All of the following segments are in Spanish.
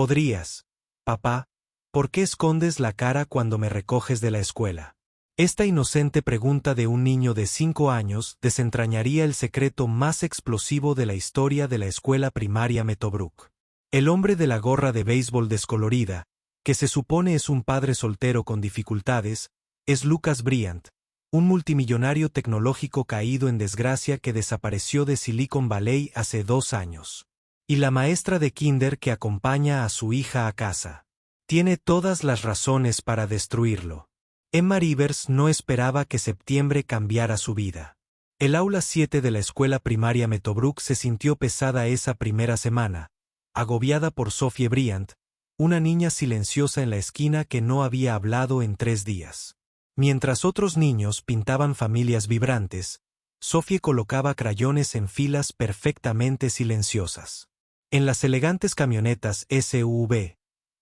Podrías. Papá, ¿por qué escondes la cara cuando me recoges de la escuela? Esta inocente pregunta de un niño de 5 años desentrañaría el secreto más explosivo de la historia de la escuela primaria Meadowbrook. El hombre de la gorra de béisbol descolorida, que se supone es un padre soltero con dificultades, es Lucas Bryant, un multimillonario tecnológico caído en desgracia que desapareció de Silicon Valley hace 2 años. Y la maestra de kinder que acompaña a su hija a casa. Tiene todas las razones para destruirlo. Emma Rivers no esperaba que septiembre cambiara su vida. El aula 7 de la escuela primaria Meadowbrook se sintió pesada esa primera semana, agobiada por Sophie Bryant, una niña silenciosa en la esquina que no había hablado en 3 días. Mientras otros niños pintaban familias vibrantes, Sophie colocaba crayones en filas perfectamente silenciosas. En las elegantes camionetas SUV,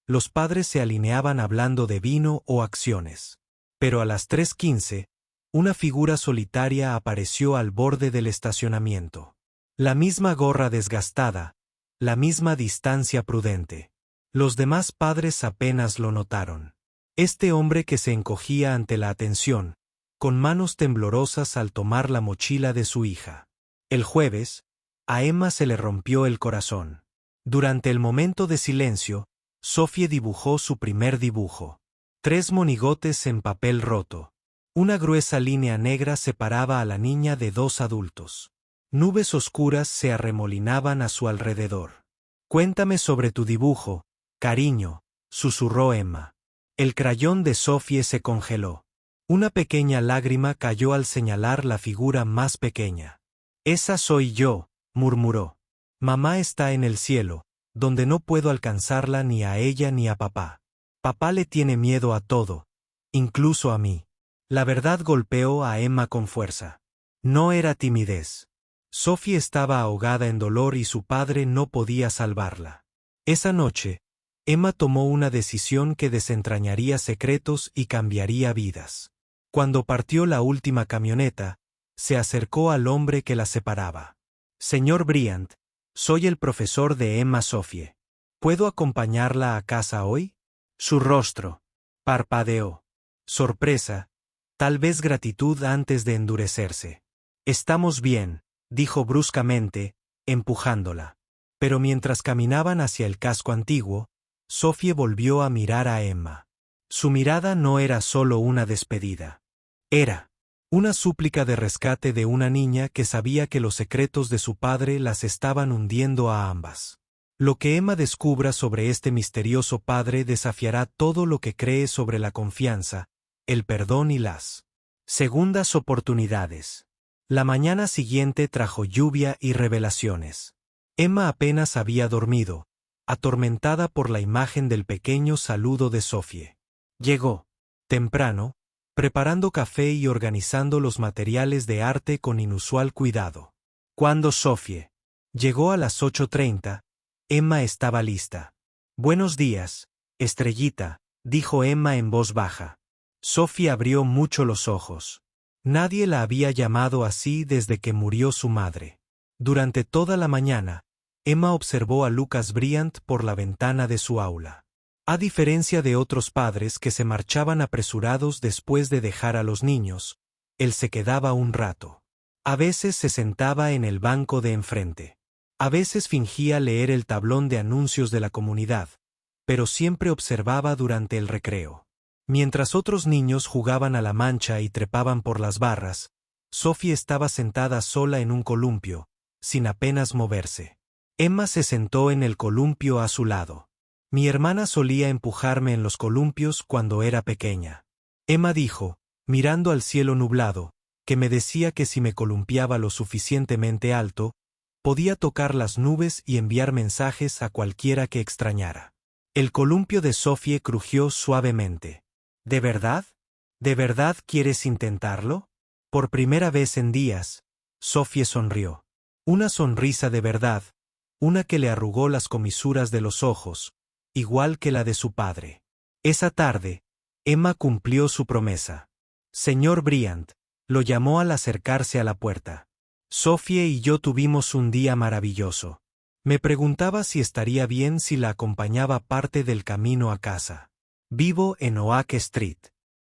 los padres se alineaban hablando de vino o acciones. Pero a las 3:15, una figura solitaria apareció al borde del estacionamiento. La misma gorra desgastada, la misma distancia prudente. Los demás padres apenas lo notaron. Este hombre que se encogía ante la atención, con manos temblorosas al tomar la mochila de su hija. El jueves, a Emma se le rompió el corazón. Durante el momento de silencio, Sophie dibujó su primer dibujo. 3 monigotes en papel roto. Una gruesa línea negra separaba a la niña de 2 adultos. Nubes oscuras se arremolinaban a su alrededor. «Cuéntame sobre tu dibujo, cariño», susurró Emma. El crayón de Sophie se congeló. Una pequeña lágrima cayó al señalar la figura más pequeña. «Esa soy yo», murmuró. «Mamá está en el cielo, donde no puedo alcanzarla ni a ella ni a papá. Papá le tiene miedo a todo, incluso a mí». La verdad golpeó a Emma con fuerza. No era timidez. Sophie estaba ahogada en dolor y su padre no podía salvarla. Esa noche, Emma tomó una decisión que desentrañaría secretos y cambiaría vidas. Cuando partió la última camioneta, se acercó al hombre que la separaba. «Señor Bryant, soy el profesor de Emma Sophie. ¿Puedo acompañarla a casa hoy?» Su rostro parpadeó. Sorpresa, tal vez gratitud antes de endurecerse. «Estamos bien», dijo bruscamente, empujándola. Pero mientras caminaban hacia el casco antiguo, Sophie volvió a mirar a Emma. Su mirada no era solo una despedida. Era una súplica de rescate de una niña que sabía que los secretos de su padre las estaban hundiendo a ambas. Lo que Emma descubra sobre este misterioso padre desafiará todo lo que cree sobre la confianza, el perdón y las segundas oportunidades. La mañana siguiente trajo lluvia y revelaciones. Emma apenas había dormido, atormentada por la imagen del pequeño saludo de Sophie. Llegó temprano, preparando café y organizando los materiales de arte con inusual cuidado. Cuando Sophie llegó a las 8:30, Emma estaba lista. «Buenos días, estrellita», dijo Emma en voz baja. Sophie abrió mucho los ojos. Nadie la había llamado así desde que murió su madre. Durante toda la mañana, Emma observó a Lucas Bryant por la ventana de su aula. A diferencia de otros padres que se marchaban apresurados después de dejar a los niños, él se quedaba un rato. A veces se sentaba en el banco de enfrente. A veces fingía leer el tablón de anuncios de la comunidad, pero siempre observaba durante el recreo. Mientras otros niños jugaban a la mancha y trepaban por las barras, Sophie estaba sentada sola en un columpio, sin apenas moverse. Emma se sentó en el columpio a su lado. «Mi hermana solía empujarme en los columpios cuando era pequeña», Emma dijo, mirando al cielo nublado, que me decía que si me columpiaba lo suficientemente alto, podía tocar las nubes y enviar mensajes a cualquiera que extrañara. El columpio de Sophie crujió suavemente. «¿De verdad? ¿De verdad quieres intentarlo?» Por primera vez en días, Sophie sonrió. Una sonrisa de verdad, una que le arrugó las comisuras de los ojos, igual que la de su padre. Esa tarde, Emma cumplió su promesa. «Señor Bryant», lo llamó al acercarse a la puerta. «Sophie y yo tuvimos un día maravilloso. Me preguntaba si estaría bien si la acompañaba parte del camino a casa. Vivo en Oak Street.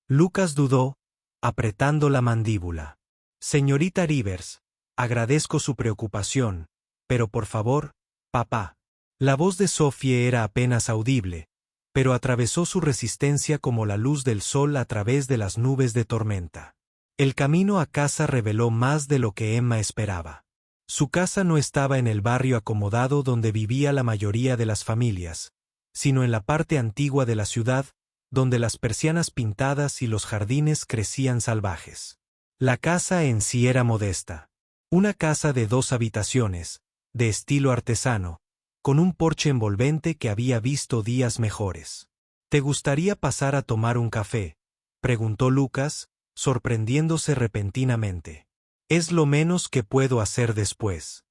Lucas dudó, apretando la mandíbula. Señorita Rivers, agradezco su preocupación, pero por favor, papá. La voz de Sophie era apenas audible, pero atravesó su resistencia como la luz del sol a través de las nubes de tormenta. El camino a casa reveló más de lo que Emma esperaba. Su casa no estaba en el barrio acomodado donde vivía la mayoría de las familias, sino en la parte antigua de la ciudad, donde las persianas pintadas y los jardines crecían salvajes. La casa en sí era modesta. Una casa de 2 habitaciones, de estilo artesano, con un porche envolvente que había visto días mejores. ¿Te gustaría pasar a tomar un café?, preguntó Lucas, sorprendiéndose repentinamente. Es lo menos que puedo hacer después.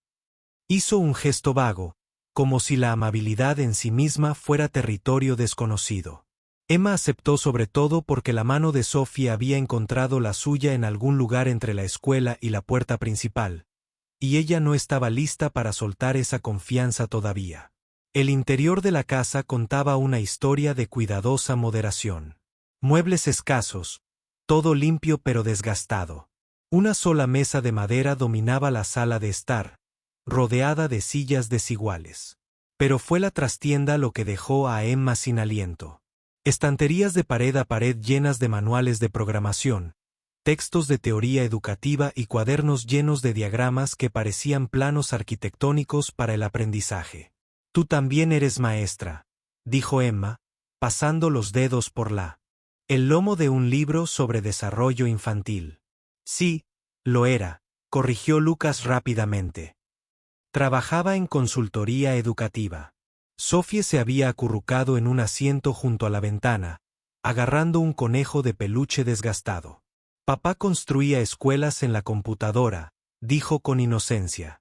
Hizo un gesto vago, como si la amabilidad en sí misma fuera territorio desconocido. Emma aceptó sobre todo porque la mano de Sophie había encontrado la suya en algún lugar entre la escuela y la puerta principal, y ella no estaba lista para soltar esa confianza todavía. El interior de la casa contaba una historia de cuidadosa moderación. Muebles escasos, todo limpio pero desgastado. Una sola mesa de madera dominaba la sala de estar, rodeada de sillas desiguales. Pero fue la trastienda lo que dejó a Emma sin aliento. Estanterías de pared a pared llenas de manuales de programación, textos de teoría educativa y cuadernos llenos de diagramas que parecían planos arquitectónicos para el aprendizaje. Tú también eres maestra, dijo Emma, pasando los dedos por el lomo de un libro sobre desarrollo infantil. Sí, lo era, corrigió Lucas rápidamente. Trabajaba en consultoría educativa. Sophie se había acurrucado en un asiento junto a la ventana, agarrando un conejo de peluche desgastado. Papá construía escuelas en la computadora, dijo con inocencia.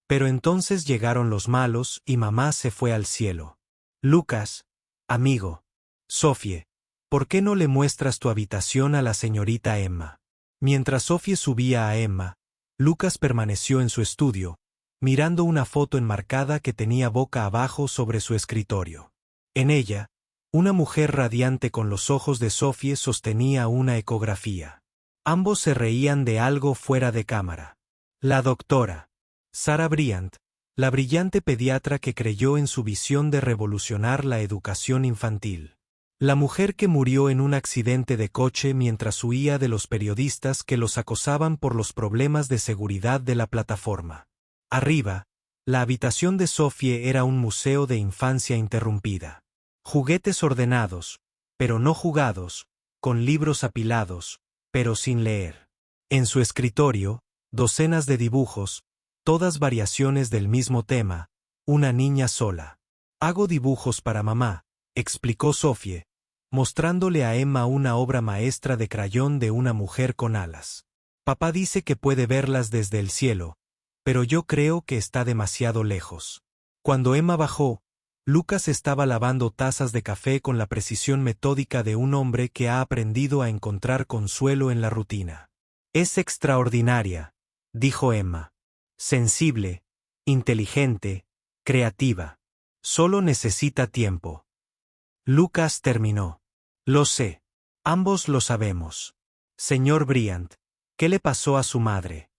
Pero entonces llegaron los malos y mamá se fue al cielo. Lucas, amigo. Sophie, ¿por qué no le muestras tu habitación a la señorita Emma? Mientras Sophie subía a Emma, Lucas permaneció en su estudio, mirando una foto enmarcada que tenía boca abajo sobre su escritorio. En ella, una mujer radiante con los ojos de Sophie sostenía una ecografía. Ambos se reían de algo fuera de cámara. La doctora Sarah Bryant, la brillante pediatra que creyó en su visión de revolucionar la educación infantil. La mujer que murió en un accidente de coche mientras huía de los periodistas que los acosaban por los problemas de seguridad de la plataforma. Arriba, la habitación de Sophie era un museo de infancia interrumpida. Juguetes ordenados, pero no jugados, con libros apilados, pero sin leer. En su escritorio, docenas de dibujos, todas variaciones del mismo tema, una niña sola. Hago dibujos para mamá, explicó Sophie, mostrándole a Emma una obra maestra de crayón de una mujer con alas. Papá dice que puede verlas desde el cielo, pero yo creo que está demasiado lejos. Cuando Emma bajó, Lucas estaba lavando tazas de café con la precisión metódica de un hombre que ha aprendido a encontrar consuelo en la rutina. Es extraordinaria, dijo Emma. Sensible, inteligente, creativa. Solo necesita tiempo. Lucas terminó. Lo sé. Ambos lo sabemos. Señor Bryant, ¿qué le pasó a su madre?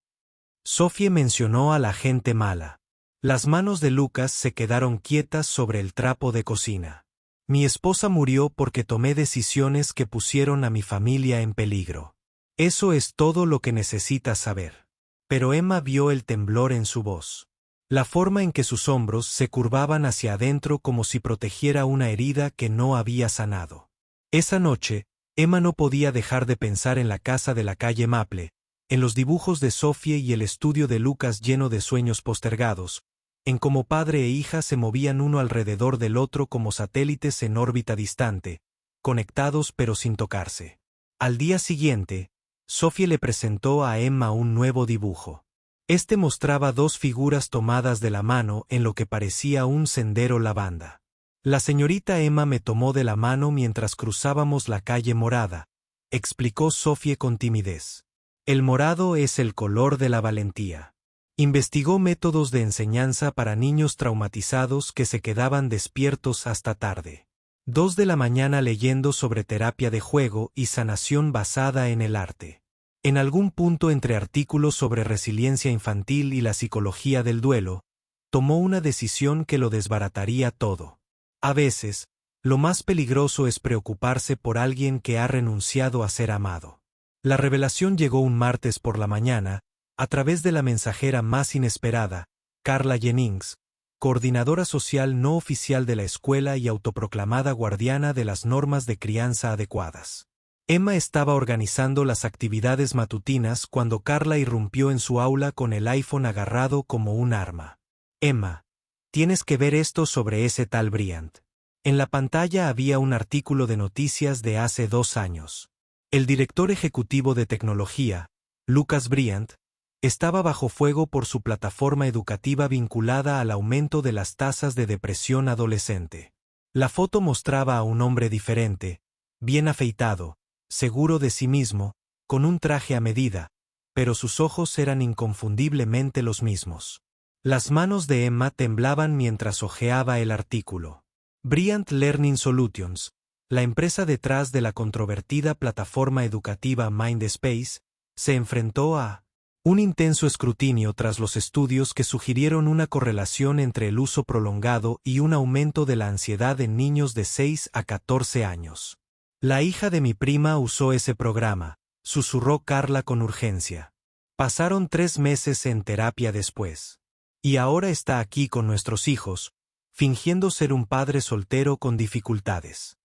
Sophie mencionó a la gente mala. Las manos de Lucas se quedaron quietas sobre el trapo de cocina. Mi esposa murió porque tomé decisiones que pusieron a mi familia en peligro. Eso es todo lo que necesitas saber. Pero Emma vio el temblor en su voz. La forma en que sus hombros se curvaban hacia adentro como si protegiera una herida que no había sanado. Esa noche, Emma no podía dejar de pensar en la casa de la calle Maple, en los dibujos de Sophie y el estudio de Lucas lleno de sueños postergados, en cómo padre e hija se movían uno alrededor del otro como satélites en órbita distante, conectados pero sin tocarse. Al día siguiente, Sophie le presentó a Emma un nuevo dibujo. Este mostraba 2 figuras tomadas de la mano en lo que parecía un sendero lavanda. La señorita Emma me tomó de la mano mientras cruzábamos la calle morada, explicó Sophie con timidez. El morado es el color de la valentía. Investigó métodos de enseñanza para niños traumatizados que se quedaban despiertos hasta tarde. 2 de la mañana leyendo sobre terapia de juego y sanación basada en el arte. En algún punto entre artículos sobre resiliencia infantil y la psicología del duelo, tomó una decisión que lo desbarataría todo. A veces, lo más peligroso es preocuparse por alguien que ha renunciado a ser amado. La revelación llegó un martes por la mañana, a través de la mensajera más inesperada, Carla Jennings, coordinadora social no oficial de la escuela y autoproclamada guardiana de las normas de crianza adecuadas. Emma estaba organizando las actividades matutinas cuando Carla irrumpió en su aula con el iPhone agarrado como un arma. Emma, tienes que ver esto sobre ese tal Bryant. En la pantalla había un artículo de noticias de hace 2 años. El director ejecutivo de tecnología, Lucas Bryant, estaba bajo fuego por su plataforma educativa vinculada al aumento de las tasas de depresión adolescente. La foto mostraba a un hombre diferente, bien afeitado, seguro de sí mismo, con un traje a medida, pero sus ojos eran inconfundiblemente los mismos. Las manos de Emma temblaban mientras hojeaba el artículo. Bryant Learning Solutions, la empresa detrás de la controvertida plataforma educativa Mindspace, se enfrentó a un intenso escrutinio tras los estudios que sugirieron una correlación entre el uso prolongado y un aumento de la ansiedad en niños de 6 a 14 años. La hija de mi prima usó ese programa, susurró Carla con urgencia. Pasaron 3 meses en terapia después. Y ahora está aquí con nuestros hijos, fingiendo ser un padre soltero con dificultades.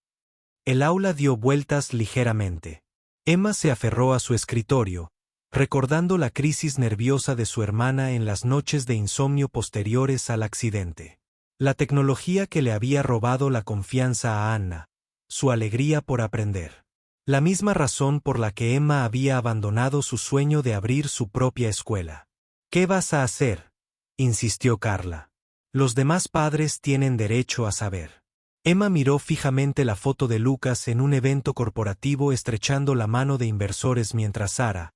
El aula dio vueltas ligeramente. Emma se aferró a su escritorio, recordando la crisis nerviosa de su hermana en las noches de insomnio posteriores al accidente. La tecnología que le había robado la confianza a Anna, su alegría por aprender. La misma razón por la que Emma había abandonado su sueño de abrir su propia escuela. ¿Qué vas a hacer?, insistió Carla. Los demás padres tienen derecho a saber. Emma miró fijamente la foto de Lucas en un evento corporativo estrechando la mano de inversores mientras Sara,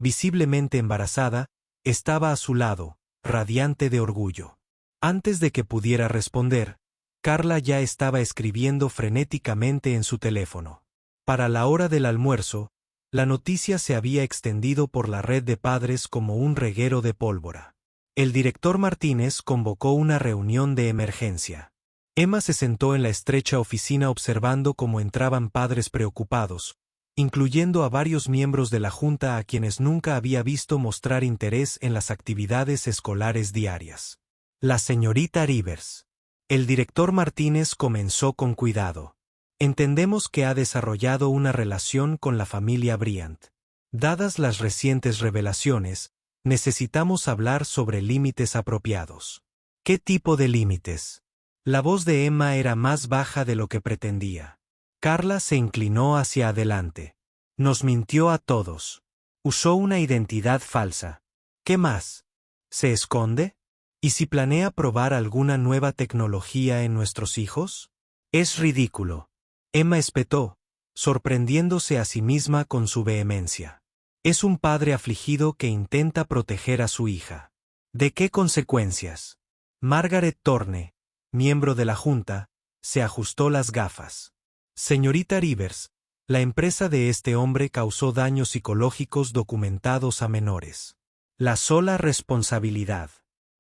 visiblemente embarazada, estaba a su lado, radiante de orgullo. Antes de que pudiera responder, Carla ya estaba escribiendo frenéticamente en su teléfono. Para la hora del almuerzo, la noticia se había extendido por la red de padres como un reguero de pólvora. El director Martínez convocó una reunión de emergencia. Emma se sentó en la estrecha oficina observando cómo entraban padres preocupados, incluyendo a varios miembros de la junta a quienes nunca había visto mostrar interés en las actividades escolares diarias. La señorita Rivers. El director Martínez comenzó con cuidado. Entendemos que ha desarrollado una relación con la familia Bryant. Dadas las recientes revelaciones, necesitamos hablar sobre límites apropiados. ¿Qué tipo de límites? La voz de Emma era más baja de lo que pretendía. Carla se inclinó hacia adelante. Nos mintió a todos. Usó una identidad falsa. ¿Qué más? ¿Se esconde? ¿Y si planea probar alguna nueva tecnología en nuestros hijos? Es ridículo. Emma espetó, sorprendiéndose a sí misma con su vehemencia. Es un padre afligido que intenta proteger a su hija. ¿De qué consecuencias? Margaret Thorne, miembro de la junta, se ajustó las gafas. Señorita Rivers, la empresa de este hombre causó daños psicológicos documentados a menores. La sola responsabilidad.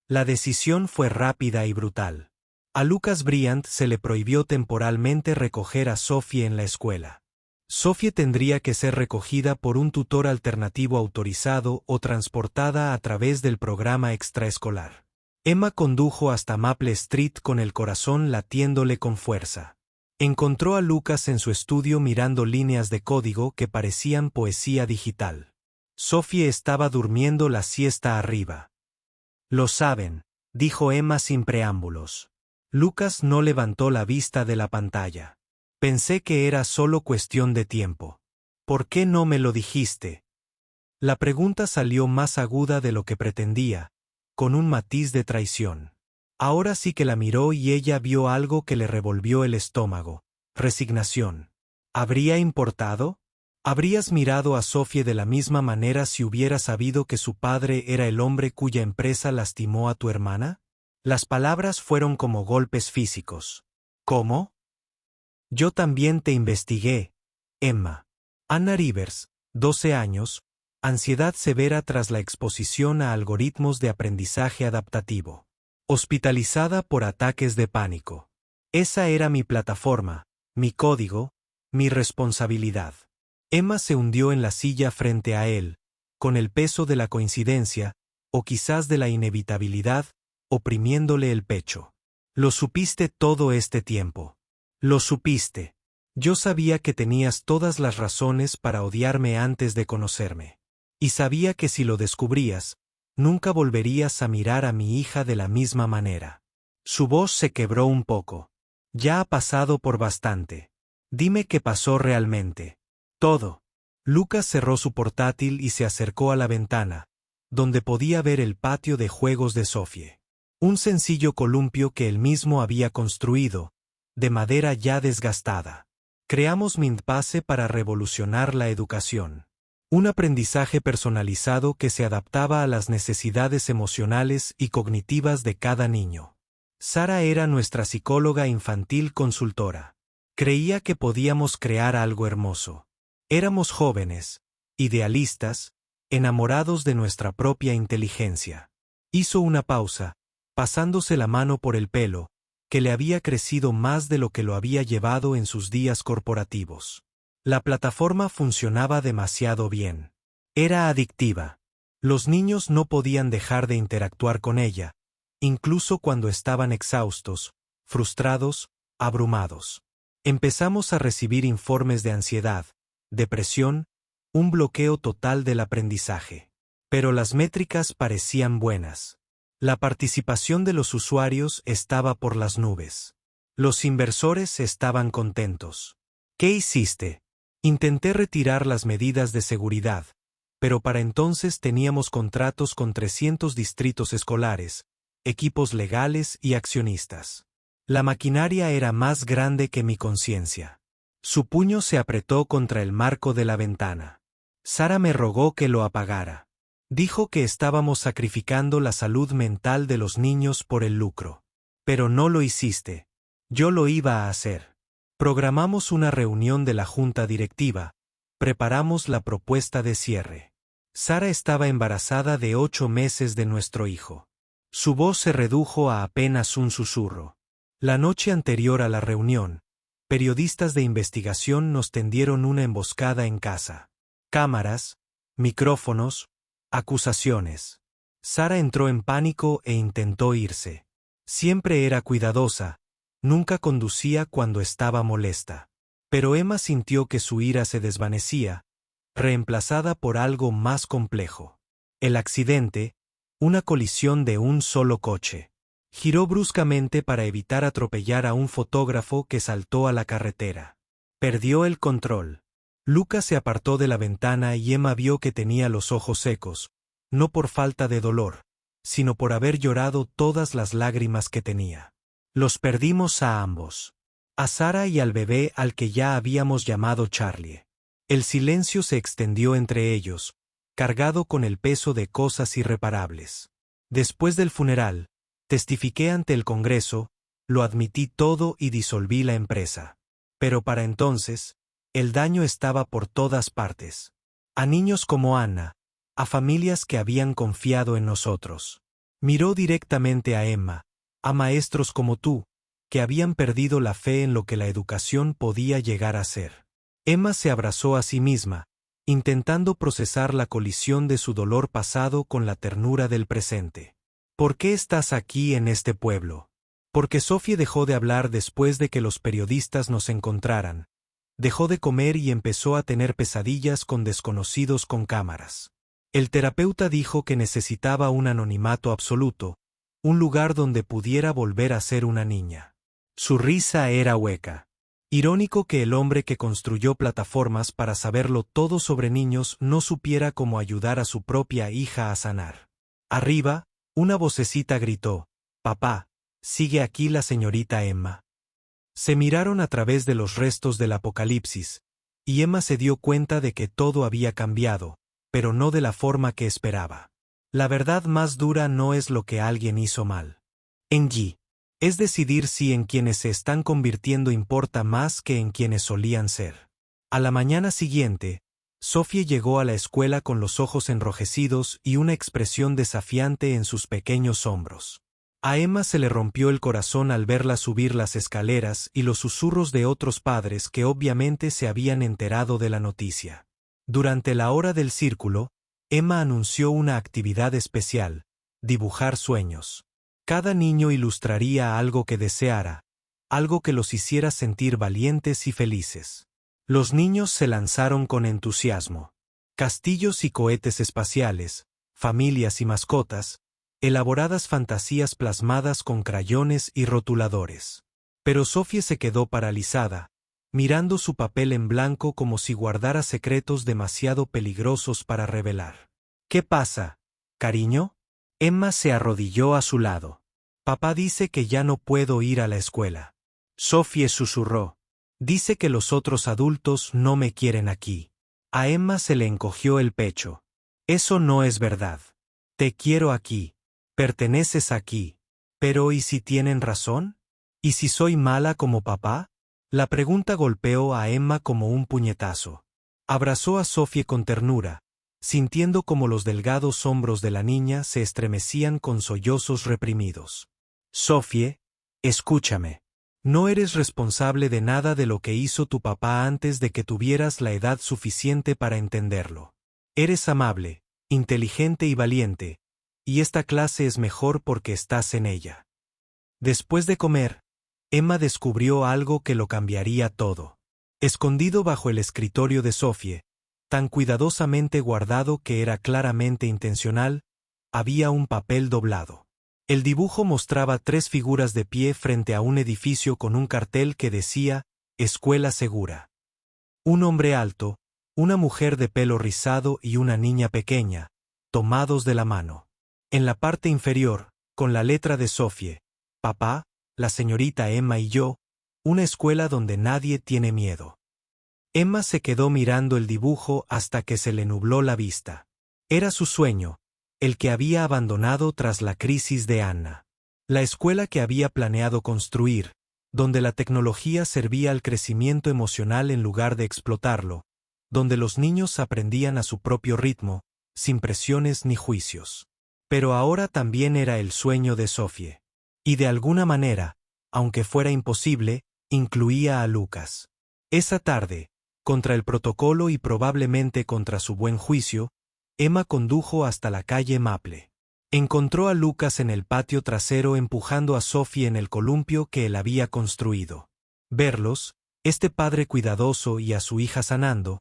La decisión fue rápida y brutal. A Lucas Bryant se le prohibió temporalmente recoger a Sophie en la escuela. Sophie tendría que ser recogida por un tutor alternativo autorizado o transportada a través del programa extraescolar. Emma condujo hasta Maple Street con el corazón latiéndole con fuerza. Encontró a Lucas en su estudio mirando líneas de código que parecían poesía digital. Sophie estaba durmiendo la siesta arriba. Lo saben, dijo Emma sin preámbulos. Lucas no levantó la vista de la pantalla. Pensé que era solo cuestión de tiempo. ¿Por qué no me lo dijiste? La pregunta salió más aguda de lo que pretendía, con un matiz de traición. Ahora sí que la miró y ella vio algo que le revolvió el estómago. Resignación. ¿Habría importado? ¿Habrías mirado a Sophie de la misma manera si hubieras sabido que su padre era el hombre cuya empresa lastimó a tu hermana? Las palabras fueron como golpes físicos. ¿Cómo? Yo también te investigué, Emma. Anna Rivers, 12 años, ansiedad severa tras la exposición a algoritmos de aprendizaje adaptativo. Hospitalizada por ataques de pánico. Esa era mi plataforma, mi código, mi responsabilidad. Emma se hundió en la silla frente a él, con el peso de la coincidencia, o quizás de la inevitabilidad, oprimiéndole el pecho. Lo supiste todo este tiempo. Lo supiste. Yo sabía que tenías todas las razones para odiarme antes de conocerme. Y sabía que si lo descubrías, nunca volverías a mirar a mi hija de la misma manera. Su voz se quebró un poco. Ya ha pasado por bastante. Dime qué pasó realmente. Todo. Lucas cerró su portátil y se acercó a la ventana, donde podía ver el patio de juegos de Sophie. Un sencillo columpio que él mismo había construido, de madera ya desgastada. Creamos MindPase para revolucionar la educación. Un aprendizaje personalizado que se adaptaba a las necesidades emocionales y cognitivas de cada niño. Sara era nuestra psicóloga infantil consultora. Creía que podíamos crear algo hermoso. Éramos jóvenes, idealistas, enamorados de nuestra propia inteligencia. Hizo una pausa, pasándose la mano por el pelo, que le había crecido más de lo que lo había llevado en sus días corporativos. La plataforma funcionaba demasiado bien. Era adictiva. Los niños no podían dejar de interactuar con ella, incluso cuando estaban exhaustos, frustrados, abrumados. Empezamos a recibir informes de ansiedad, depresión, un bloqueo total del aprendizaje. Pero las métricas parecían buenas. La participación de los usuarios estaba por las nubes. Los inversores estaban contentos. ¿Qué hiciste? Intenté retirar las medidas de seguridad, pero para entonces teníamos contratos con 300 distritos escolares, equipos legales y accionistas. La maquinaria era más grande que mi conciencia. Su puño se apretó contra el marco de la ventana. Sara me rogó que lo apagara. Dijo que estábamos sacrificando la salud mental de los niños por el lucro. Pero no lo hiciste. Yo lo iba a hacer. Programamos una reunión de la junta directiva. Preparamos la propuesta de cierre. Sara estaba embarazada de 8 meses de nuestro hijo. Su voz se redujo a apenas un susurro. La noche anterior a la reunión, periodistas de investigación nos tendieron una emboscada en casa. Cámaras, micrófonos, acusaciones. Sara entró en pánico e intentó irse. Siempre era cuidadosa, nunca conducía cuando estaba molesta. Pero Emma sintió que su ira se desvanecía, reemplazada por algo más complejo. El accidente, una colisión de un solo coche. Giró bruscamente para evitar atropellar a un fotógrafo que saltó a la carretera. Perdió el control. Lucas se apartó de la ventana y Emma vio que tenía los ojos secos, no por falta de dolor, sino por haber llorado todas las lágrimas que tenía. Los perdimos a ambos. A Sara y al bebé al que ya habíamos llamado Charlie. El silencio se extendió entre ellos, cargado con el peso de cosas irreparables. Después del funeral, testifiqué ante el Congreso, lo admití todo y disolví la empresa. Pero para entonces, el daño estaba por todas partes. A niños como Anna, a familias que habían confiado en nosotros. Miró directamente a Emma, a maestros como tú, que habían perdido la fe en lo que la educación podía llegar a ser. Emma se abrazó a sí misma, intentando procesar la colisión de su dolor pasado con la ternura del presente. ¿Por qué estás aquí en este pueblo? Porque Sophie dejó de hablar después de que los periodistas nos encontraran. Dejó de comer y empezó a tener pesadillas con desconocidos con cámaras. El terapeuta dijo que necesitaba un anonimato absoluto, un lugar donde pudiera volver a ser una niña. Su risa era hueca. Irónico que el hombre que construyó plataformas para saberlo todo sobre niños no supiera cómo ayudar a su propia hija a sanar. Arriba, una vocecita gritó: «Papá, ¿sigue aquí la señorita Emma?». Se miraron a través de los restos del apocalipsis, y Emma se dio cuenta de que todo había cambiado, pero no de la forma que esperaba. La verdad más dura no es lo que alguien hizo mal. Es decidir si en quienes se están convirtiendo importa más que en quienes solían ser. A la mañana siguiente, Sophie llegó a la escuela con los ojos enrojecidos y una expresión desafiante en sus pequeños hombros. A Emma se le rompió el corazón al verla subir las escaleras y los susurros de otros padres que obviamente se habían enterado de la noticia. Durante la hora del círculo, Emma anunció una actividad especial: dibujar sueños. Cada niño ilustraría algo que deseara, algo que los hiciera sentir valientes y felices. Los niños se lanzaron con entusiasmo. Castillos y cohetes espaciales, familias y mascotas, elaboradas fantasías plasmadas con crayones y rotuladores. Pero Sophie se quedó paralizada, mirando su papel en blanco como si guardara secretos demasiado peligrosos para revelar. ¿Qué pasa, cariño? Emma se arrodilló a su lado. Papá dice que ya no puedo ir a la escuela. Sophie susurró. Dice que los otros adultos no me quieren aquí. A Emma se le encogió el pecho. Eso no es verdad. Te quiero aquí. Perteneces aquí. Pero ¿y si tienen razón? ¿Y si soy mala como papá? La pregunta golpeó a Emma como un puñetazo. Abrazó a Sophie con ternura, sintiendo como los delgados hombros de la niña se estremecían con sollozos reprimidos. Sophie, escúchame. No eres responsable de nada de lo que hizo tu papá antes de que tuvieras la edad suficiente para entenderlo. Eres amable, inteligente y valiente, y esta clase es mejor porque estás en ella. Después de comer, Emma descubrió algo que lo cambiaría todo. Escondido bajo el escritorio de Sophie, tan cuidadosamente guardado que era claramente intencional, había un papel doblado. El dibujo mostraba 3 figuras de pie frente a un edificio con un cartel que decía, Escuela Segura. Un hombre alto, una mujer de pelo rizado y una niña pequeña, tomados de la mano. En la parte inferior, con la letra de Sophie, papá, la señorita Emma y yo, una escuela donde nadie tiene miedo. Emma se quedó mirando el dibujo hasta que se le nubló la vista. Era su sueño, el que había abandonado tras la crisis de Anna. La escuela que había planeado construir, donde la tecnología servía al crecimiento emocional en lugar de explotarlo, donde los niños aprendían a su propio ritmo, sin presiones ni juicios. Pero ahora también era el sueño de Sophie. Y de alguna manera, aunque fuera imposible, incluía a Lucas. Esa tarde, contra el protocolo y probablemente contra su buen juicio, Emma condujo hasta la calle Maple. Encontró a Lucas en el patio trasero empujando a Sophie en el columpio que él había construido. Verlos, este padre cuidadoso y a su hija sanando,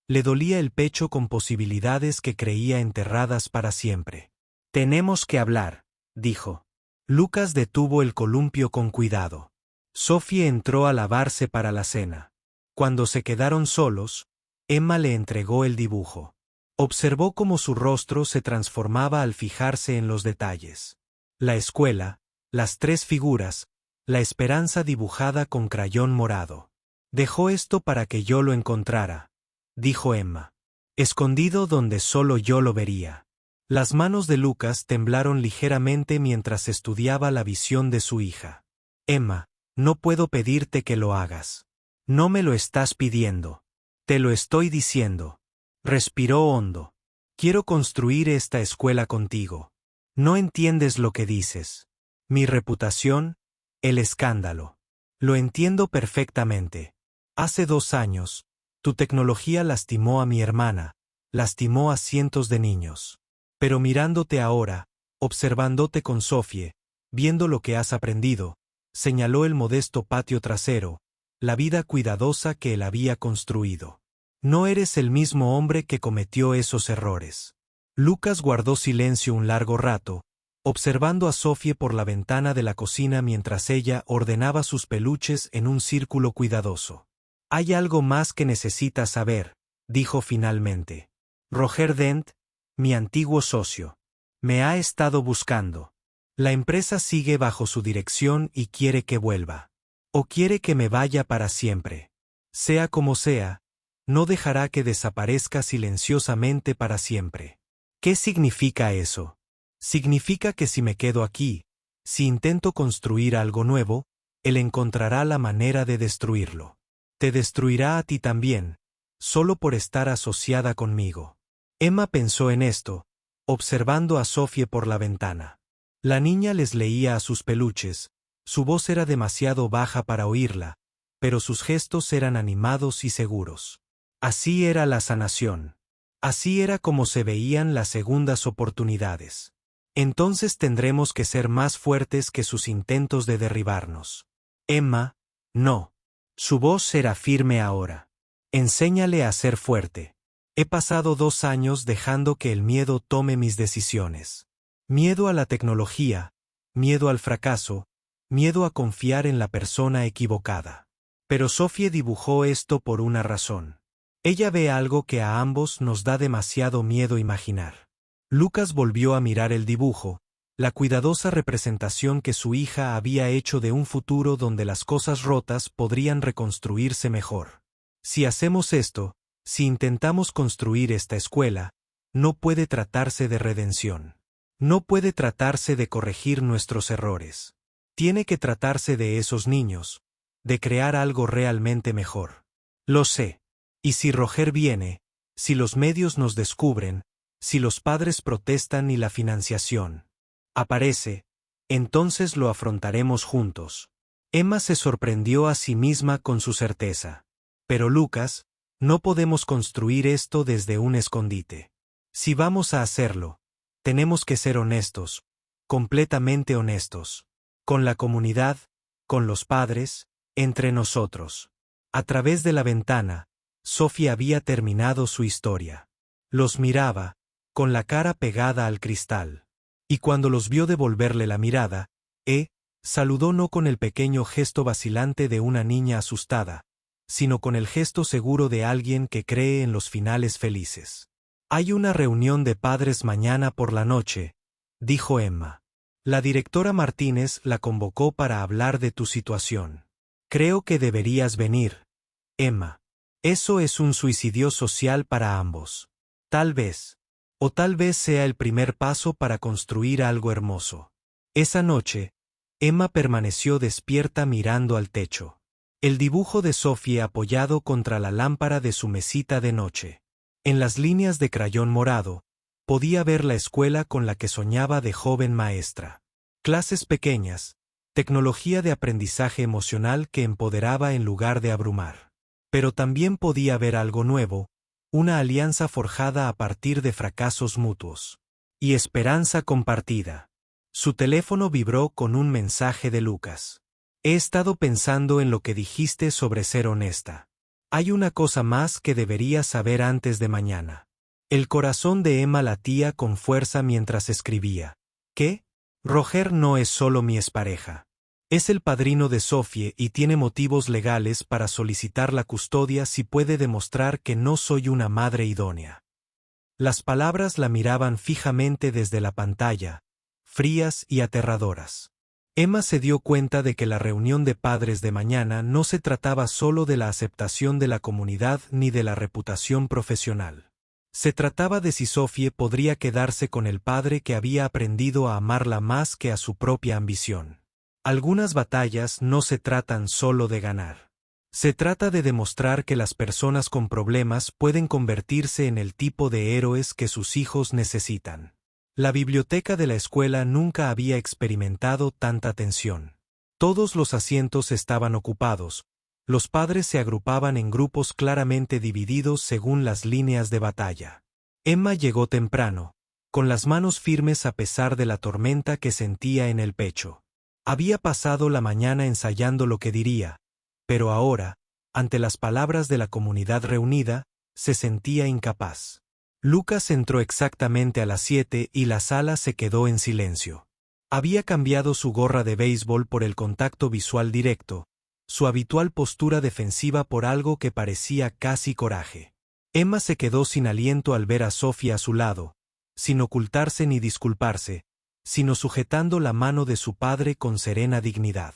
le dolía el pecho con posibilidades que creía enterradas para siempre. «Tenemos que hablar», dijo. Lucas detuvo el columpio con cuidado. Sophie entró a lavarse para la cena. Cuando se quedaron solos, Emma le entregó el dibujo. Observó cómo su rostro se transformaba al fijarse en los detalles. La escuela, las 3 figuras, la esperanza dibujada con crayón morado. «Dejó esto para que yo lo encontrara», dijo Emma. «Escondido donde solo yo lo vería». Las manos de Lucas temblaron ligeramente mientras estudiaba la visión de su hija. «Emma, no puedo pedirte que lo hagas. No me lo estás pidiendo. Te lo estoy diciendo». Respiró hondo. «Quiero construir esta escuela contigo. No entiendes lo que dices. Mi reputación, el escándalo. Lo entiendo perfectamente. Hace 2 años, tu tecnología lastimó a mi hermana, lastimó a cientos de niños. Pero mirándote ahora, observándote con Sophie, viendo lo que has aprendido», señaló el modesto patio trasero, la vida cuidadosa que él había construido. «No eres el mismo hombre que cometió esos errores». Lucas guardó silencio un largo rato, observando a Sophie por la ventana de la cocina mientras ella ordenaba sus peluches en un círculo cuidadoso. «Hay algo más que necesitas saber», dijo finalmente. «Roger Dent, mi antiguo socio, me ha estado buscando. La empresa sigue bajo su dirección y quiere que vuelva. O quiere que me vaya para siempre. Sea como sea, no dejará que desaparezca silenciosamente para siempre. ¿Qué significa eso? Significa que si me quedo aquí, si intento construir algo nuevo, él encontrará la manera de destruirlo. Te destruirá a ti también, solo por estar asociada conmigo. Emma pensó en esto, observando a Sophie por la ventana. La niña les leía a sus peluches, su voz era demasiado baja para oírla, pero sus gestos eran animados y seguros. Así era la sanación. Así era como se veían las segundas oportunidades. Entonces tendremos que ser más fuertes que sus intentos de derribarnos. Emma, no. Su voz era firme ahora. Enséñale a ser fuerte. He pasado 2 años dejando que el miedo tome mis decisiones. Miedo a la tecnología, miedo al fracaso, miedo a confiar en la persona equivocada. Pero Sophie dibujó esto por una razón. Ella ve algo que a ambos nos da demasiado miedo imaginar. Lucas volvió a mirar el dibujo, la cuidadosa representación que su hija había hecho de un futuro donde las cosas rotas podrían reconstruirse mejor. Si hacemos esto, si intentamos construir esta escuela, no puede tratarse de redención. No puede tratarse de corregir nuestros errores. Tiene que tratarse de esos niños, de crear algo realmente mejor. Lo sé. Y si Roger viene, si los medios nos descubren, si los padres protestan y la financiación aparece, entonces lo afrontaremos juntos. Emma se sorprendió a sí misma con su certeza. Pero Lucas, no podemos construir esto desde un escondite. Si vamos a hacerlo, tenemos que ser honestos, completamente honestos. Con la comunidad, con los padres, entre nosotros. A través de la ventana, Sophie había terminado su historia. Los miraba, con la cara pegada al cristal. Y cuando los vio devolverle la mirada, saludó no con el pequeño gesto vacilante de una niña asustada, sino con el gesto seguro de alguien que cree en los finales felices. Hay una reunión de padres mañana por la noche, dijo Emma. La directora Martínez la convocó para hablar de tu situación. Creo que deberías venir, Emma. Eso es un suicidio social para ambos. Tal vez. O tal vez sea el primer paso para construir algo hermoso. Esa noche, Emma permaneció despierta mirando al techo. El dibujo de Sophie apoyado contra la lámpara de su mesita de noche. En las líneas de crayón morado, podía ver la escuela con la que soñaba de joven maestra. Clases pequeñas, tecnología de aprendizaje emocional que empoderaba en lugar de abrumar. Pero también podía ver algo nuevo, una alianza forjada a partir de fracasos mutuos. Y esperanza compartida. Su teléfono vibró con un mensaje de Lucas. He estado pensando en lo que dijiste sobre ser honesta. Hay una cosa más que deberías saber antes de mañana. El corazón de Emma latía con fuerza mientras escribía. ¿Qué? Roger no es solo mi expareja. Es el padrino de Sophie y tiene motivos legales para solicitar la custodia si puede demostrar que no soy una madre idónea. Las palabras la miraban fijamente desde la pantalla, frías y aterradoras. Emma se dio cuenta de que la reunión de padres de mañana no se trataba solo de la aceptación de la comunidad ni de la reputación profesional. Se trataba de si Sophie podría quedarse con el padre que había aprendido a amarla más que a su propia ambición. Algunas batallas no se tratan solo de ganar. Se trata de demostrar que las personas con problemas pueden convertirse en el tipo de héroes que sus hijos necesitan. La biblioteca de la escuela nunca había experimentado tanta tensión. Todos los asientos estaban ocupados. Los padres se agrupaban en grupos claramente divididos según las líneas de batalla. Emma llegó temprano, con las manos firmes a pesar de la tormenta que sentía en el pecho. Había pasado la mañana ensayando lo que diría, pero ahora, ante las palabras de la comunidad reunida, se sentía incapaz. Lucas entró exactamente a las 7 y la sala se quedó en silencio. Había cambiado su gorra de béisbol por el contacto visual directo, su habitual postura defensiva por algo que parecía casi coraje. Emma se quedó sin aliento al ver a Sophie a su lado, sin ocultarse ni disculparse, sino sujetando la mano de su padre con serena dignidad.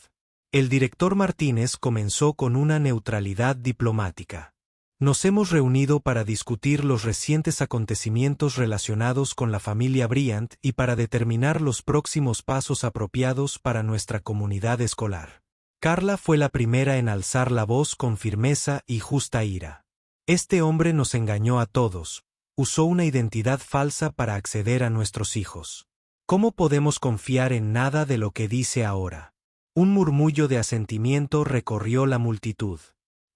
El director Martínez comenzó con una neutralidad diplomática. Nos hemos reunido para discutir los recientes acontecimientos relacionados con la familia Bryant y para determinar los próximos pasos apropiados para nuestra comunidad escolar. Carla fue la primera en alzar la voz con firmeza y justa ira. Este hombre nos engañó a todos, usó una identidad falsa para acceder a nuestros hijos. ¿Cómo podemos confiar en nada de lo que dice ahora? Un murmullo de asentimiento recorrió la multitud.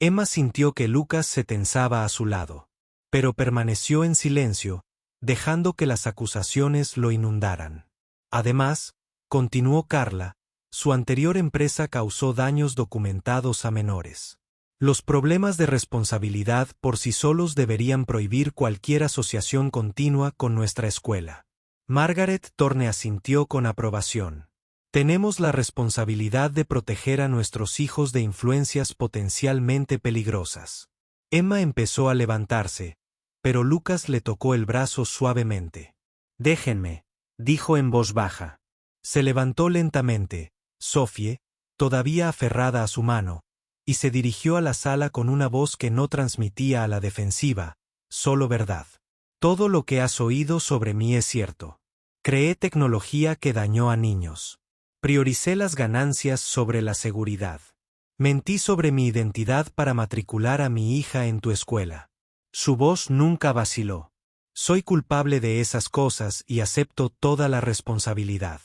Emma sintió que Lucas se tensaba a su lado, pero permaneció en silencio, dejando que las acusaciones lo inundaran. Además, continuó Carla, su anterior empresa causó daños documentados a menores. Los problemas de responsabilidad por sí solos deberían prohibir cualquier asociación continua con nuestra escuela. Margaret Thorne asintió con aprobación. Tenemos la responsabilidad de proteger a nuestros hijos de influencias potencialmente peligrosas. Emma empezó a levantarse, pero Lucas le tocó el brazo suavemente. Déjenme, dijo en voz baja. Se levantó lentamente, Sophie, todavía aferrada a su mano, y se dirigió a la sala con una voz que no transmitía a la defensiva, solo verdad. Todo lo que has oído sobre mí es cierto. Creé tecnología que dañó a niños. Prioricé las ganancias sobre la seguridad. Mentí sobre mi identidad para matricular a mi hija en tu escuela. Su voz nunca vaciló. Soy culpable de esas cosas y acepto toda la responsabilidad.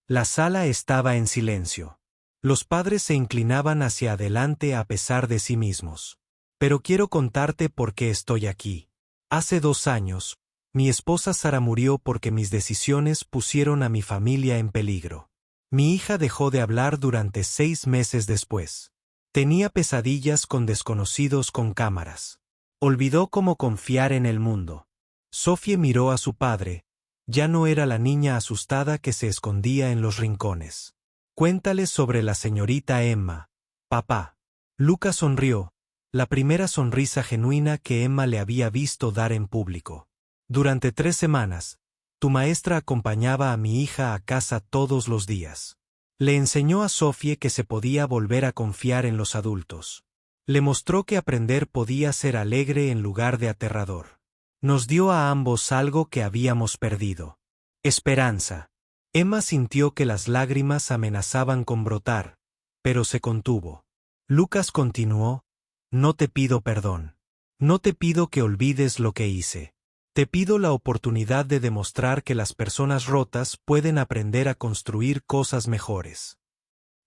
La sala estaba en silencio. Los padres se inclinaban hacia adelante a pesar de sí mismos. Pero quiero contarte por qué estoy aquí. Hace 2 años, mi esposa Sara murió porque mis decisiones pusieron a mi familia en peligro. Mi hija dejó de hablar durante 6 meses después. Tenía pesadillas con desconocidos con cámaras. Olvidó cómo confiar en el mundo. Sophie miró a su padre. Ya no era la niña asustada que se escondía en los rincones. Cuéntale sobre la señorita Emma, papá. Lucas sonrió, la primera sonrisa genuina que Emma le había visto dar en público. Durante 3 semanas, tu maestra acompañaba a mi hija a casa todos los días. Le enseñó a Sophie que se podía volver a confiar en los adultos. Le mostró que aprender podía ser alegre en lugar de aterrador. Nos dio a ambos algo que habíamos perdido. Esperanza. Emma sintió que las lágrimas amenazaban con brotar, pero se contuvo. Lucas continuó, no te pido perdón. No te pido que olvides lo que hice. Te pido la oportunidad de demostrar que las personas rotas pueden aprender a construir cosas mejores.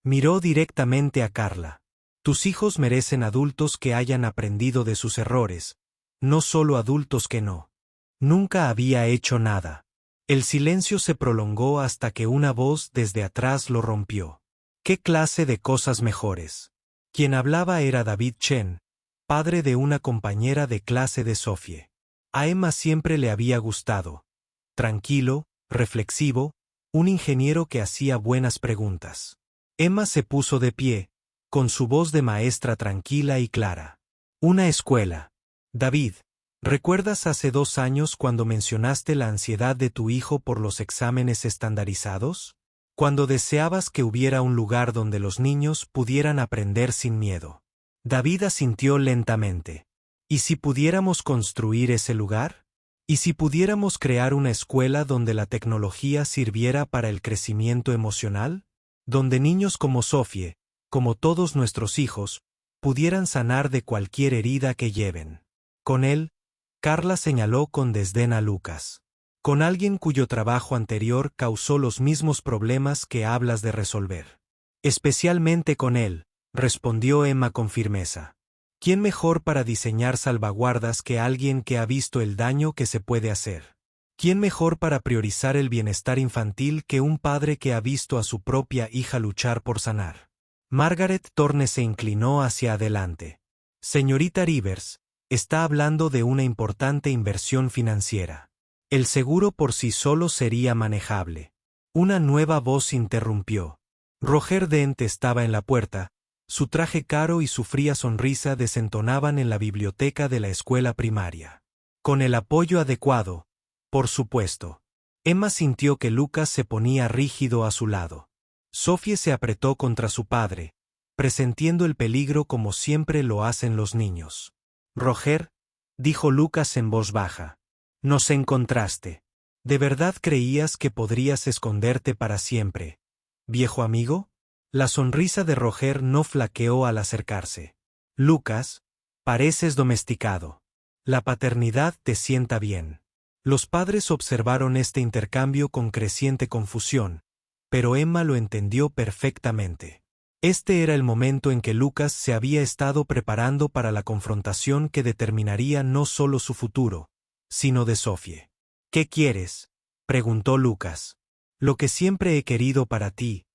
Miró directamente a Carla. Tus hijos merecen adultos que hayan aprendido de sus errores, no solo adultos que no. Nunca había hecho nada. El silencio se prolongó hasta que una voz desde atrás lo rompió. ¿Qué clase de cosas mejores? Quien hablaba era David Chen, padre de una compañera de clase de Sophie. A Emma siempre le había gustado. Tranquilo, reflexivo, un ingeniero que hacía buenas preguntas. Emma se puso de pie, con su voz de maestra tranquila y clara. Una escuela. David, ¿recuerdas hace 2 años cuando mencionaste la ansiedad de tu hijo por los exámenes estandarizados? Cuando deseabas que hubiera un lugar donde los niños pudieran aprender sin miedo. David asintió lentamente. ¿Y si pudiéramos construir ese lugar? ¿Y si pudiéramos crear una escuela donde la tecnología sirviera para el crecimiento emocional? Donde niños como Sophie, como todos nuestros hijos, pudieran sanar de cualquier herida que lleven. Con él, Carla señaló con desdén a Lucas. Con alguien cuyo trabajo anterior causó los mismos problemas que hablas de resolver. Especialmente con él, respondió Emma con firmeza. ¿Quién mejor para diseñar salvaguardas que alguien que ha visto el daño que se puede hacer? ¿Quién mejor para priorizar el bienestar infantil que un padre que ha visto a su propia hija luchar por sanar? Margaret Thorne se inclinó hacia adelante. Señorita Rivers, está hablando de una importante inversión financiera. El seguro por sí solo sería manejable. Una nueva voz interrumpió. Roger Dent estaba en la puerta. Su traje caro y su fría sonrisa desentonaban en la biblioteca de la escuela primaria. Con el apoyo adecuado, por supuesto. Emma sintió que Lucas se ponía rígido a su lado. Sophie se apretó contra su padre, presintiendo el peligro como siempre lo hacen los niños. Roger, dijo Lucas en voz baja. Nos encontraste. ¿De verdad creías que podrías esconderte para siempre, viejo amigo? La sonrisa de Roger no flaqueó al acercarse. Lucas, pareces domesticado. La paternidad te sienta bien. Los padres observaron este intercambio con creciente confusión, pero Emma lo entendió perfectamente. Este era el momento en que Lucas se había estado preparando para la confrontación que determinaría no solo su futuro, sino de Sophie. ¿Qué quieres?, preguntó Lucas. Lo que siempre he querido para ti,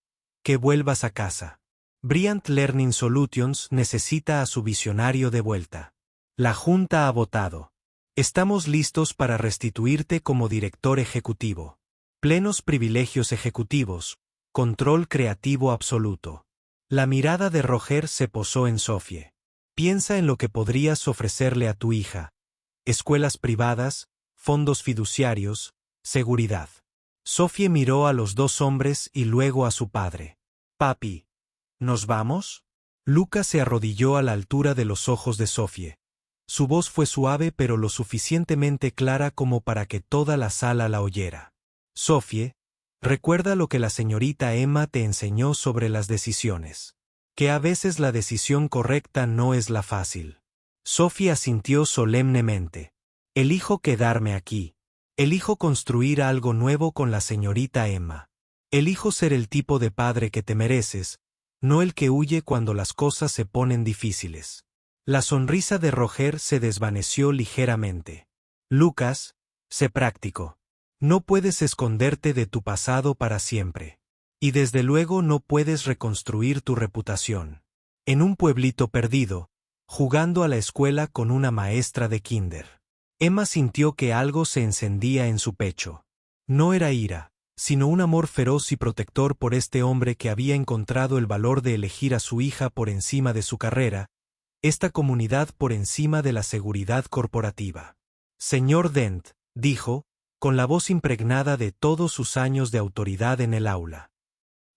que vuelvas a casa. Bryant Learning Solutions necesita a su visionario de vuelta. La Junta ha votado. Estamos listos para restituirte como director ejecutivo. Plenos privilegios ejecutivos, control creativo absoluto. La mirada de Roger se posó en Sophie. Piensa en lo que podrías ofrecerle a tu hija. Escuelas privadas, fondos fiduciarios, seguridad. Sophie miró a los dos hombres y luego a su padre. Papi, ¿nos vamos? Lucas se arrodilló a la altura de los ojos de Sophie. Su voz fue suave pero lo suficientemente clara como para que toda la sala la oyera. Sophie, recuerda lo que la señorita Emma te enseñó sobre las decisiones. Que a veces la decisión correcta no es la fácil. Sophie asintió solemnemente. Elijo quedarme aquí. Elijo construir algo nuevo con la señorita Emma. Elijo ser el tipo de padre que te mereces, no el que huye cuando las cosas se ponen difíciles. La sonrisa de Roger se desvaneció ligeramente. Lucas, sé práctico. No puedes esconderte de tu pasado para siempre. Y desde luego no puedes reconstruir tu reputación. En un pueblito perdido, jugando a la escuela con una maestra de kinder. Emma sintió que algo se encendía en su pecho. No era ira, sino un amor feroz y protector por este hombre que había encontrado el valor de elegir a su hija por encima de su carrera, esta comunidad por encima de la seguridad corporativa. Señor Dent, dijo, con la voz impregnada de todos sus años de autoridad en el aula.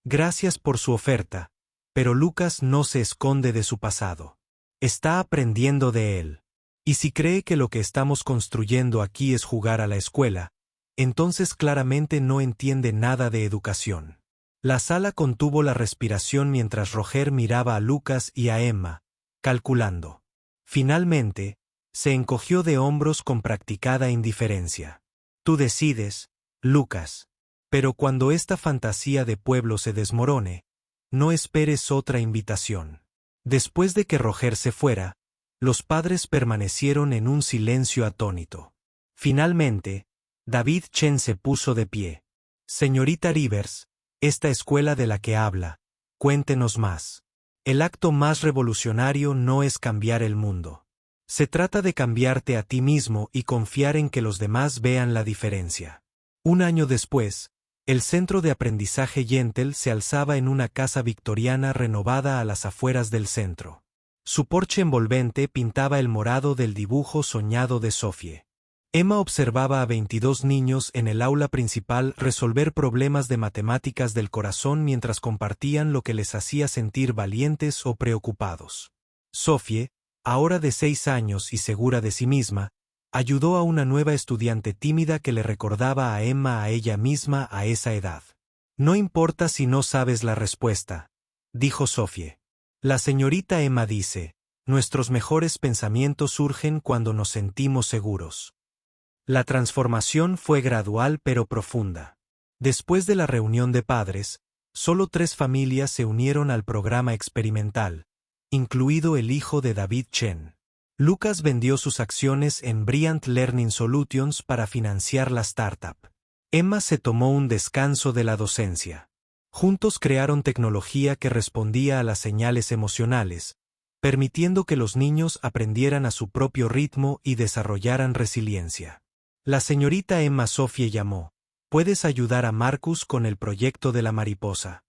Gracias por su oferta, pero Lucas no se esconde de su pasado. Está aprendiendo de él. Y si cree que lo que estamos construyendo aquí es jugar a la escuela, entonces claramente no entiende nada de educación. La sala contuvo la respiración mientras Roger miraba a Lucas y a Emma, calculando. Finalmente, se encogió de hombros con practicada indiferencia. Tú decides, Lucas. Pero cuando esta fantasía de pueblo se desmorone, no esperes otra invitación. Después de que Roger se fuera, los padres permanecieron en un silencio atónito. Finalmente, David Chen se puso de pie. Señorita Rivers, esta escuela de la que habla, cuéntenos más. El acto más revolucionario no es cambiar el mundo. Se trata de cambiarte a ti mismo y confiar en que los demás vean la diferencia. Un año después, el centro de aprendizaje Yentel se alzaba en una casa victoriana renovada a las afueras del centro. Su porche envolvente pintaba el morado del dibujo soñado de Sophie. Emma observaba a 22 niños en el aula principal resolver problemas de matemáticas del corazón mientras compartían lo que les hacía sentir valientes o preocupados. Sophie, ahora de 6 años y segura de sí misma, ayudó a una nueva estudiante tímida que le recordaba a Emma a ella misma a esa edad. No importa si no sabes la respuesta, dijo Sophie. La señorita Emma dice, nuestros mejores pensamientos surgen cuando nos sentimos seguros. La transformación fue gradual pero profunda. Después de la reunión de padres, solo 3 familias se unieron al programa experimental, incluido el hijo de David Chen. Lucas vendió sus acciones en Bryant Learning Solutions para financiar la startup. Emma se tomó un descanso de la docencia. Juntos crearon tecnología que respondía a las señales emocionales, permitiendo que los niños aprendieran a su propio ritmo y desarrollaran resiliencia. La señorita Emma Sophie llamó. ¿Puedes ayudar a Marcus con el proyecto de la mariposa?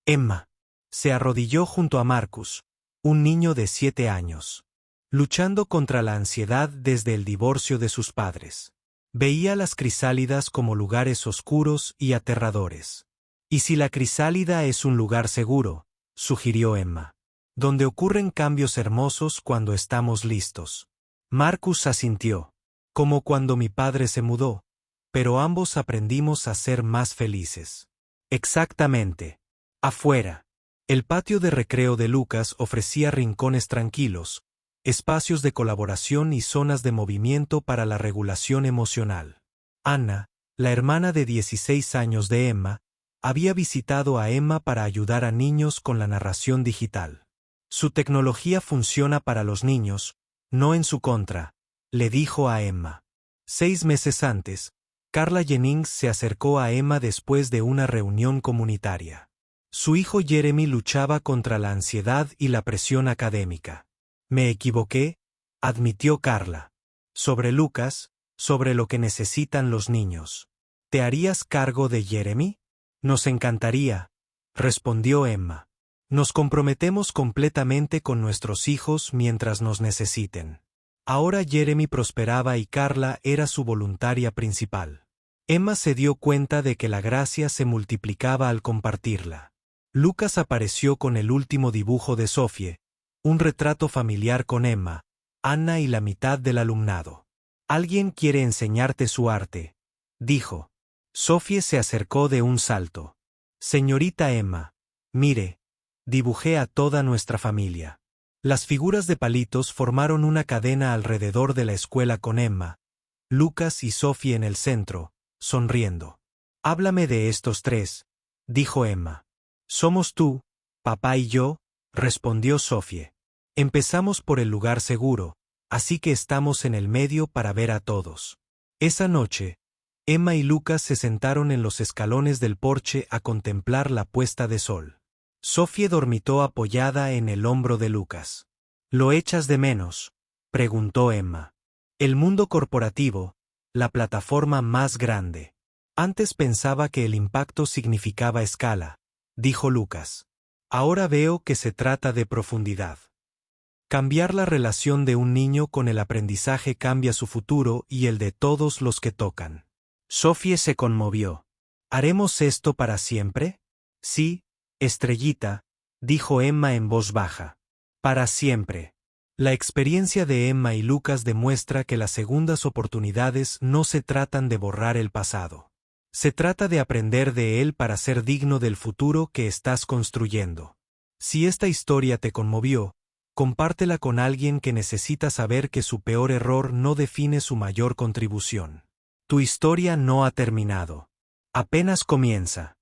Emma se arrodilló junto a Marcus, un niño de 7 años, luchando contra la ansiedad desde el divorcio de sus padres. Veía las crisálidas como lugares oscuros y aterradores. ¿Y si la crisálida es un lugar seguro?, sugirió Emma. Donde ocurren cambios hermosos cuando estamos listos. Marcus asintió. Como cuando mi padre se mudó, pero ambos aprendimos a ser más felices. Exactamente. Afuera. El patio de recreo de Lucas ofrecía rincones tranquilos, espacios de colaboración y zonas de movimiento para la regulación emocional. Anna, la hermana de 16 años de Emma, había visitado a Emma para ayudar a niños con la narración digital. Su tecnología funciona para los niños, no en su contra, le dijo a Emma. 6 meses antes, Carla Jennings se acercó a Emma después de una reunión comunitaria. Su hijo Jeremy luchaba contra la ansiedad y la presión académica. Me equivoqué, admitió Carla. Sobre Lucas, sobre lo que necesitan los niños. ¿Te harías cargo de Jeremy? Nos encantaría, respondió Emma. Nos comprometemos completamente con nuestros hijos mientras nos necesiten. Ahora Jeremy prosperaba y Carla era su voluntaria principal. Emma se dio cuenta de que la gracia se multiplicaba al compartirla. Lucas apareció con el último dibujo de Sophie, un retrato familiar con Emma, Anna y la mitad del alumnado. Alguien quiere enseñarte su arte, dijo. Sophie se acercó de un salto. Señorita Emma, mire, dibujé a toda nuestra familia. Las figuras de palitos formaron una cadena alrededor de la escuela con Emma, Lucas y Sophie en el centro, sonriendo. Háblame de estos tres, dijo Emma. Somos tú, papá y yo, respondió Sophie. Empezamos por el lugar seguro, así que estamos en el medio para ver a todos. Esa noche, Emma y Lucas se sentaron en los escalones del porche a contemplar la puesta de sol. Sophie dormitó apoyada en el hombro de Lucas. ¿Lo echas de menos?, preguntó Emma. El mundo corporativo, la plataforma más grande. Antes pensaba que el impacto significaba escala, dijo Lucas. Ahora veo que se trata de profundidad. Cambiar la relación de un niño con el aprendizaje cambia su futuro y el de todos los que tocan. Sophie se conmovió. ¿Haremos esto para siempre? Sí, estrellita, dijo Emma en voz baja. Para siempre. La experiencia de Emma y Lucas demuestra que las segundas oportunidades no se tratan de borrar el pasado. Se trata de aprender de él para ser digno del futuro que estás construyendo. Si esta historia te conmovió, compártela con alguien que necesita saber que su peor error no define su mayor contribución. Tu historia no ha terminado. Apenas comienza.